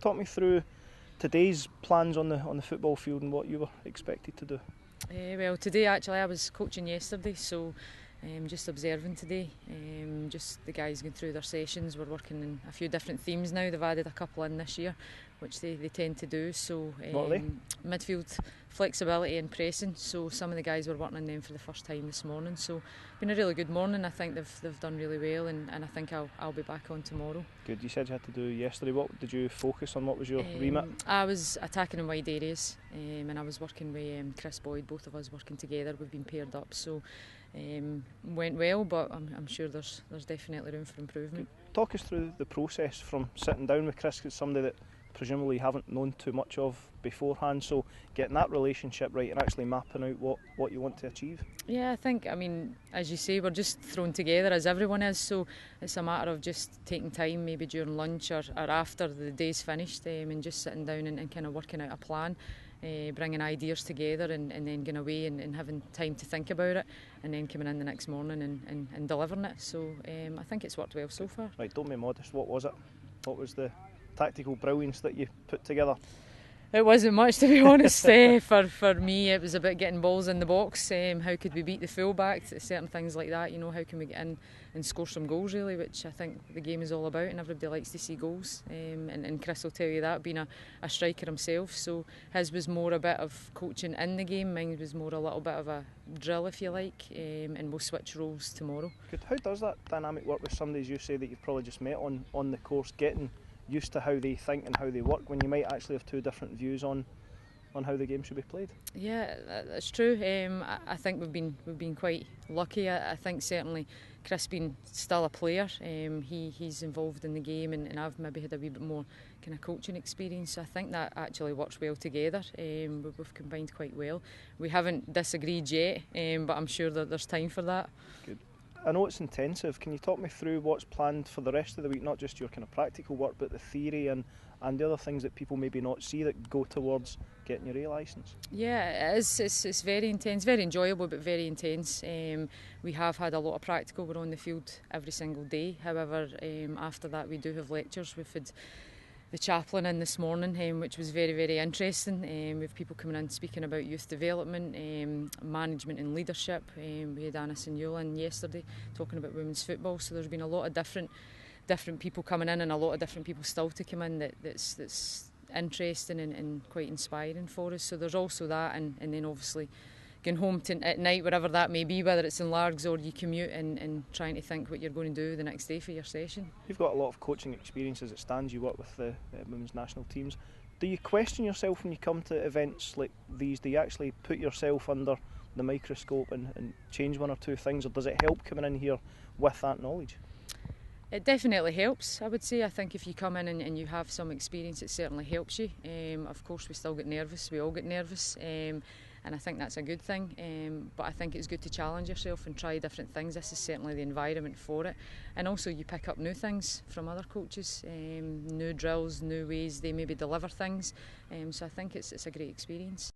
talk me through today's plans on the football field and what you were expected to do? Well, today actually I was coaching yesterday, so just observing today. Just the guys going through their sessions. We're working in a few different themes now. They've added a couple in this year, which they tend to do. So what are they? Midfield flexibility and pressing. So some of the guys were working on them for the first time this morning. So been a really good morning. I think they've done really well, and I think I'll be back on tomorrow. Good. You said you had to do yesterday. What did you focus on? What was your remit? I was attacking in wide areas, and I was working with Chris Boyd. Both of us working together. We've been paired up, so went well. But I'm sure there's definitely room for improvement. Good. Talk us through the process from sitting down with Chris, 'cause somebody that presumably you haven't known too much of beforehand, so getting that relationship right and actually mapping out what you want to achieve. Yeah, I think, as you say, we're just thrown together as everyone is, so it's a matter of just taking time, maybe during lunch or after the day's finished, and just sitting down and kind of working out a plan, bringing ideas together and then going away and having time to think about it, and then coming in the next morning and delivering it. So I think it's worked well so far. Right, don't be modest. What was it? What was the tactical brilliance that you put together? It wasn't much, to be honest. For me, it was about getting balls in the box. How could we beat the fullback? Certain things like that. How can we get in and score some goals, really, which I think the game is all about, and everybody likes to see goals. And Chris will tell you that, being a striker himself. So his was more a bit of coaching in the game. Mine was more a little bit of a drill, if you like. And we'll switch roles tomorrow. Good. How does that dynamic work with somebody, as you say, that you've probably just met on the course, getting used to how they think and how they work, when you might actually have two different views on how the game should be played? Yeah, that's true. I think we've been quite lucky. I think certainly Chris being still a player, he's involved in the game, and I've maybe had a wee bit more kind of coaching experience. So I think that actually works well together. We've combined quite well. We haven't disagreed yet, but I'm sure that there's time for that. Good. I know it's intensive. Can you talk me through what's planned for the rest of the week? Not just your kind of practical work, but the theory and the other things that people maybe not see that go towards getting your A licence. Yeah, it is. It's very intense, very enjoyable, but very intense. We have had a lot of practical. We're on the field every single day. However, after that we do have lectures. We've had the chaplain in this morning, which was very, very interesting. We have people coming in speaking about youth development, management and leadership. We had Anna Signol in yesterday talking about women's football. So there's been a lot of different people coming in, and a lot of different people still to come in that's interesting and quite inspiring for us. So there's also that, and then obviously going home at night, wherever that may be, whether it's in Largs or you commute, and trying to think what you're going to do the next day for your session. You've got a lot of coaching experience as it stands. You work with the women's national teams. Do you question yourself when you come to events like these? Do you actually put yourself under the microscope and change one or two things, or does it help coming in here with that knowledge? It definitely helps, I would say. I think if you come in and you have some experience, it certainly helps you. Of course, we still get nervous. We all get nervous. And I think that's a good thing, but I think it's good to challenge yourself and try different things. This is certainly the environment for it, and also you pick up new things from other coaches, new drills, new ways they maybe deliver things, so I think it's a great experience.